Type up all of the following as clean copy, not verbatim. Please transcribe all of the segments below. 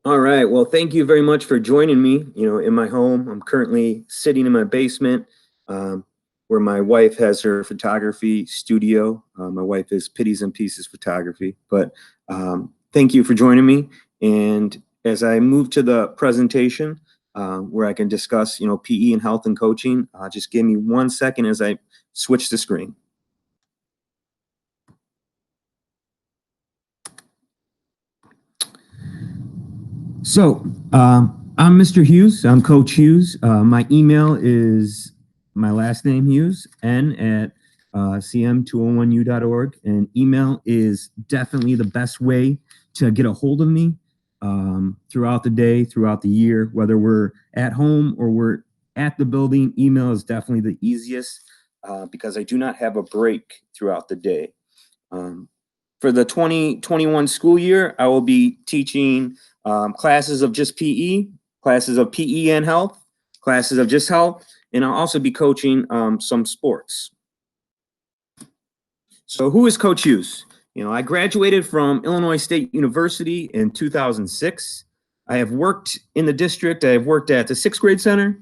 All right. Well, thank you very much for joining me, in my home. I'm currently sitting in my basement, um, where my wife has her photography studio. My wife is Pitties and Pieces Photography. But thank you for joining me. And as I move to the presentation, where I can discuss, PE and health and coaching, just give me 1 second as I switch the screen. So, I'm Mr. Hughes. I'm Coach Hughes. My email is my last name, Hughes, n at cm201u.org. And email is definitely the best way to get a hold of me throughout the day, throughout the year, whether we're at home or we're at the building. Email is definitely the easiest because I do not have a break throughout the day. For the 2021 school year, I will be teaching classes of just PE, classes of PE and health, classes of just health, and I'll also be coaching some sports. So who is Coach Hughes? I graduated from Illinois State University in 2006. I have worked in the district. I have worked at the sixth grade center,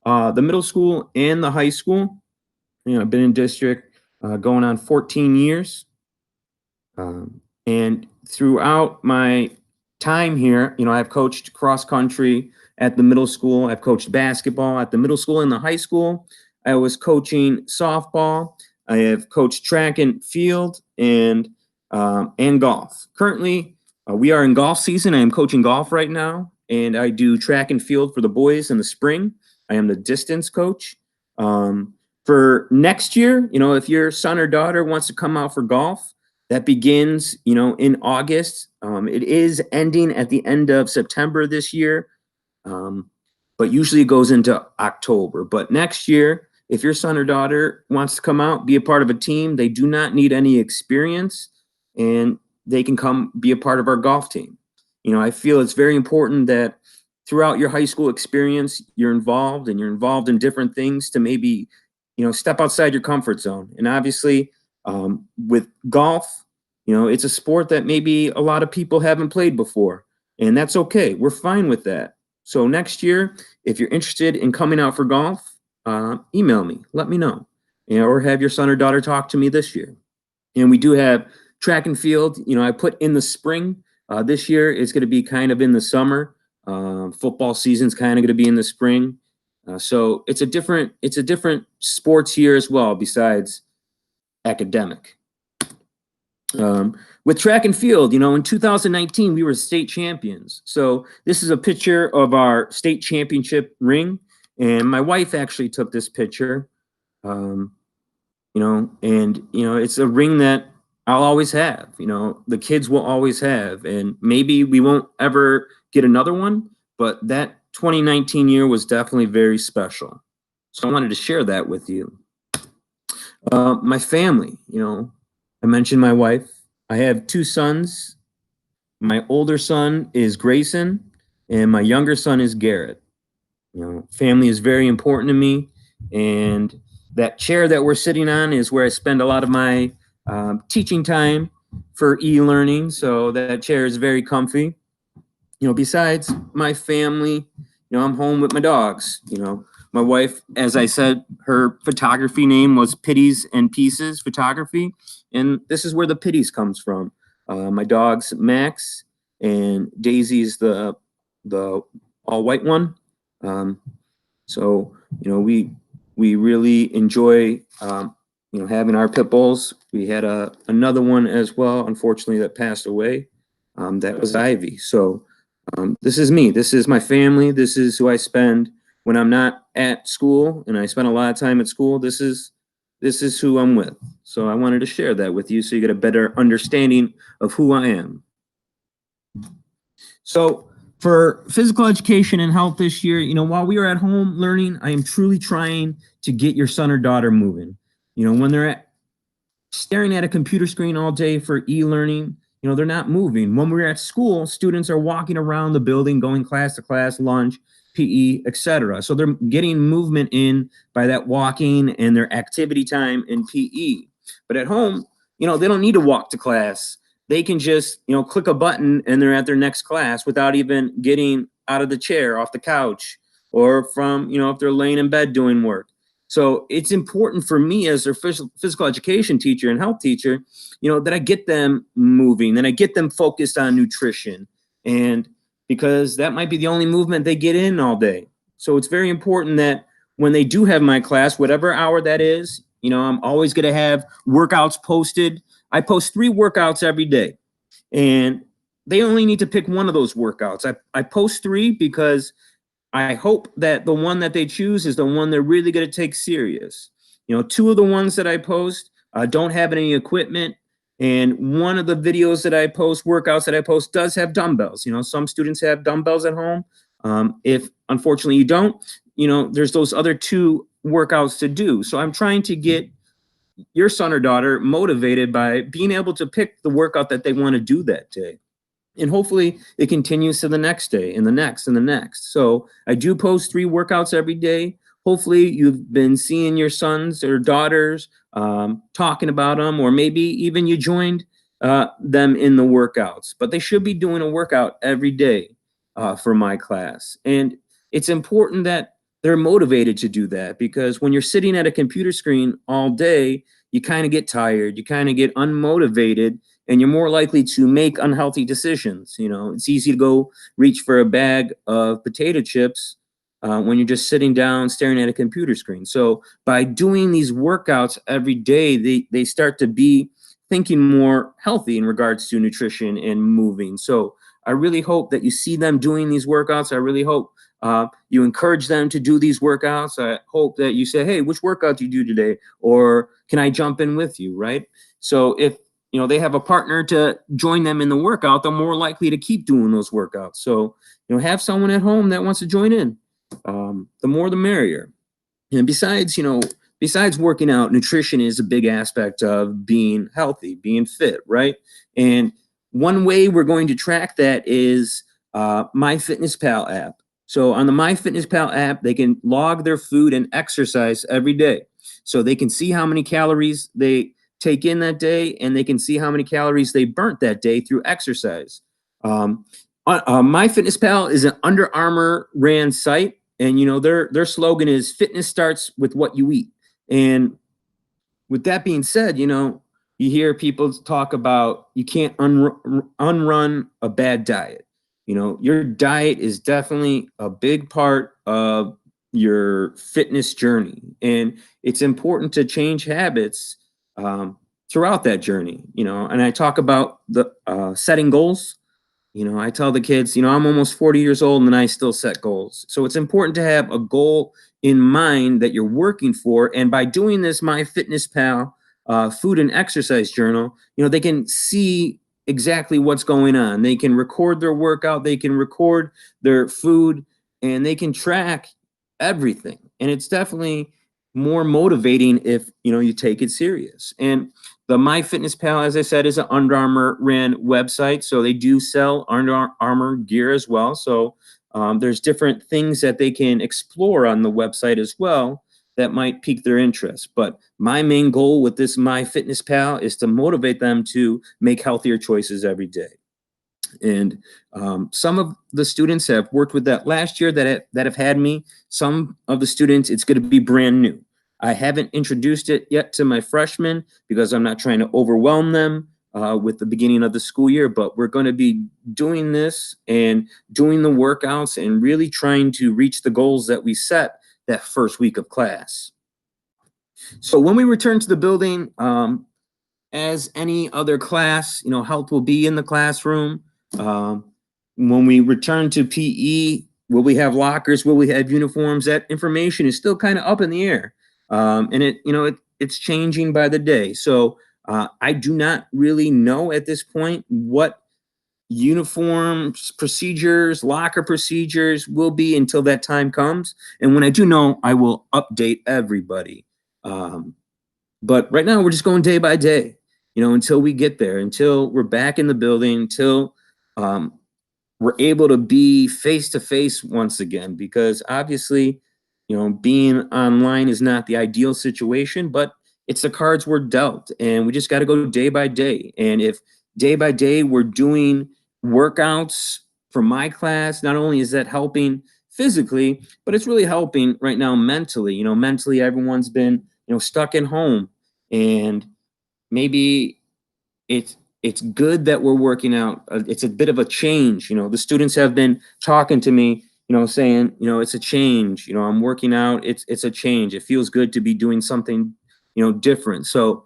the middle school, and the high school. I've been in district going on 14 years. And throughout my time here, I've coached cross country at the middle school. I've coached basketball at the middle school and the high school. I was coaching softball. I have coached track and field and golf. Currently, we are in golf season. I am coaching golf right now, and I do track and field for the boys in the spring. I am the distance coach. For next year, if your son or daughter wants to come out for golf, that begins, in August. It is ending at the end of September this year, but usually it goes into October. But next year, if your son or daughter wants to come out, be a part of a team, they do not need any experience, and they can come be a part of our golf team. I feel it's very important that throughout your high school experience, you're involved in different things to maybe, step outside your comfort zone. And obviously, with golf, it's a sport that maybe a lot of people haven't played before, and that's okay. We're fine with that. So next year, if you're interested in coming out for golf, email me, let me know, or have your son or daughter talk to me this year. And we do have track and field. I put in the spring. This year, it's going to be kind of in the summer. Football season's kind of going to be in the spring. So it's a different sports year as well, besides academic. With track and field, in 2019, we were state champions. So this is a picture of our state championship ring. And my wife actually took this picture, it's a ring that I'll always have, the kids will always have. And maybe we won't ever get another one, but that 2019 year was definitely very special. So I wanted to share that with you. My family, I mentioned my wife. I have two sons. My older son is Grayson, and my younger son is Garrett. Family is very important to me, and that chair that we're sitting on is where I spend a lot of my teaching time for e-learning. So that chair is very comfy. Besides my family, I'm home with my dogs. My wife, as I said, her photography name was Pitties and Pieces Photography, and this is where the Pitties comes from. My dogs, Max and Daisy's the all white one. So we really enjoy having our pit bulls. We had another one as well, unfortunately, that passed away. That was Ivy. So this is me. This is my family. This is who I spend when I'm not at school, and I spend a lot of time at school. This is who I'm with. So I wanted to share that with you so you get a better understanding of who I am. So for physical education and health this year, while we are at home learning, I am truly trying to get your son or daughter moving. When they're staring at a computer screen all day for e-learning, they're not moving. When we're at school, students are walking around the building, going class to class, lunch, PE, etc. So they're getting movement in by that walking and their activity time in PE. But at home, they don't need to walk to class they can just, click a button and they're at their next class without even getting out of the chair, off the couch, or from, if they're laying in bed doing work. So it's important for me as their physical education teacher and health teacher, that I get them moving, that I get them focused on nutrition, and because that might be the only movement they get in all day. So it's very important that when they do have my class, whatever hour that is, I'm always going to have workouts posted. I post 3 workouts every day, and they only need to pick one of those workouts. I post 3 because I hope that the one that they choose is the one they're really going to take serious. 2 of the ones that I post don't have any equipment, and one of the videos that I post, workouts that I post, does have dumbbells. Some students have dumbbells at home. If unfortunately you don't, there's those other 2 workouts to do. So I'm trying to get your son or daughter motivated by being able to pick the workout that they want to do that day. And hopefully it continues to the next day and the next and the next. So I do post 3 workouts every day. Hopefully you've been seeing your sons or daughters talking about them, or maybe even you joined them in the workouts. But they should be doing a workout every day for my class. And it's important that they're motivated to do that, because when you're sitting at a computer screen all day, you kind of get tired, you kind of get unmotivated, and you're more likely to make unhealthy decisions. It's easy to go reach for a bag of potato chips when you're just sitting down staring at a computer screen. So by doing these workouts every day, they start to be thinking more healthy in regards to nutrition and moving. So I really hope that you see them doing these workouts. I really hope you encourage them to do these workouts. I hope that you say, hey, which workout do you do today? Or can I jump in with you, right? So if they have a partner to join them in the workout, they're more likely to keep doing those workouts. So, have someone at home that wants to join in. The more the merrier. And besides working out, nutrition is a big aspect of being healthy, being fit, right? And one way we're going to track that is MyFitnessPal app. So on the MyFitnessPal app, they can log their food and exercise every day. So they can see how many calories they take in that day, and they can see how many calories they burnt that day through exercise. MyFitnessPal is an Under Armour ran site, and their slogan is "Fitness starts with what you eat." And with that being said, you hear people talk about you can't unrun a bad diet. Your diet is definitely a big part of your fitness journey, and it's important to change habits throughout that journey. And I talk about the setting goals. I tell the kids, I'm almost 40 years old and I still set goals. So it's important to have a goal in mind that you're working for. And by doing this MyFitnessPal food and exercise journal, they can see exactly what's going on. They can record their workout, they can record their food, and they can track everything. And it's definitely more motivating if you take it serious. And the MyFitnessPal, as I said, is an Under Armour ran website, so they do sell Under Armour gear as well. So there's different things that they can explore on the website as well that might pique their interest. But my main goal with this MyFitnessPal is to motivate them to make healthier choices every day. And some of the students have worked with that last year that have had me. Some of the students, it's going to be brand new. I haven't introduced it yet to my freshmen because I'm not trying to overwhelm them with the beginning of the school year, but we're going to be doing this and doing the workouts and really trying to reach the goals that we set that first week of class. So when we return to the building, as any other class, health will be in the classroom. When we return to PE, will we have lockers? Will we have uniforms? That information is still kind of up in the air. And it's changing by the day. So I do not really know at this point what uniforms, procedures, locker procedures will be until that time comes. And when I do know, I will update everybody. But right now we're just going day by day, until we get there, until we're back in the building, until we're able to be face to face once again, because obviously, being online is not the ideal situation, but it's the cards we're dealt, and we just got to go day by day. And if day by day, we're doing workouts for my class. Not only is that helping physically, but it's really helping right now mentally. Mentally, everyone's been, stuck at home, and maybe it's good that we're working out. It's a bit of a change. The students have been talking to me, saying, it's a change. I'm working out. It's a change. It feels good to be doing something, different. So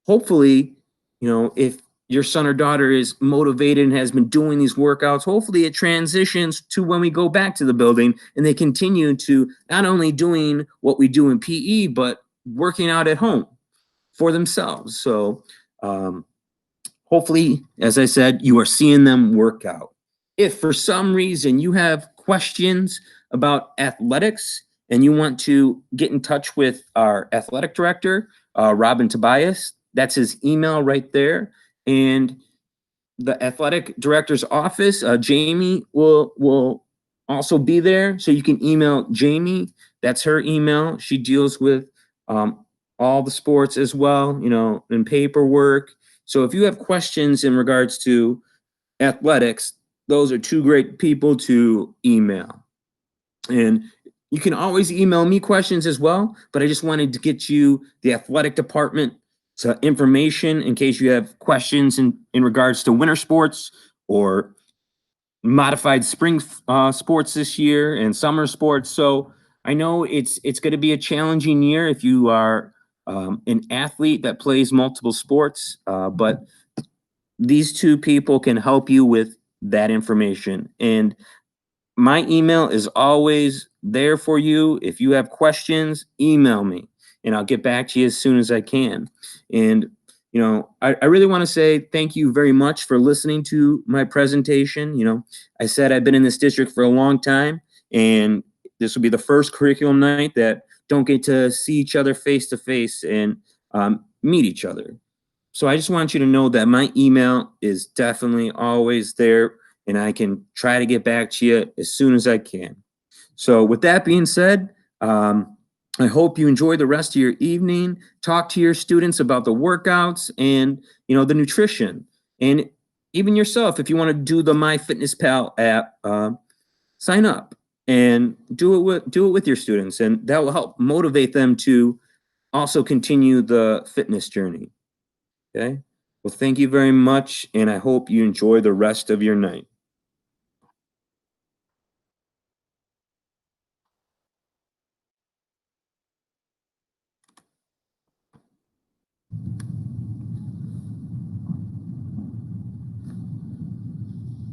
hopefully, if your son or daughter is motivated and has been doing these workouts, hopefully it transitions to when we go back to the building and they continue to not only doing what we do in PE, but working out at home for themselves. So, hopefully, as I said, you are seeing them work out. If for some reason you have questions about athletics and you want to get in touch with our athletic director, Robin Tobias, that's his email right there. And the athletic director's office, Jamie will also be there. So you can email Jamie. That's her email. She deals with all the sports as well, and paperwork. So if you have questions in regards to athletics, those are two great people to email. And you can always email me questions as well, but I just wanted to get you the athletic department information in case you have questions in regards to winter sports or modified spring sports this year and summer sports. So I know it's going to be a challenging year if you are an athlete that plays multiple sports, but these two people can help you with that information. And my email is always there for you. If you have questions, email me and I'll get back to you as soon as I can. And, I really want to say thank you very much for listening to my presentation. I said I've been in this district for a long time, and this will be the first curriculum night that don't get to see each other face to face and meet each other. So I just want you to know that my email is definitely always there, and I can try to get back to you as soon as I can. So with that being said, I hope you enjoy the rest of your evening. Talk to your students about the workouts and the nutrition, and even yourself. If you want to do the MyFitnessPal app, sign up and do it with your students, and that will help motivate them to also continue the fitness journey. Okay. Well, thank you very much, and I hope you enjoy the rest of your night.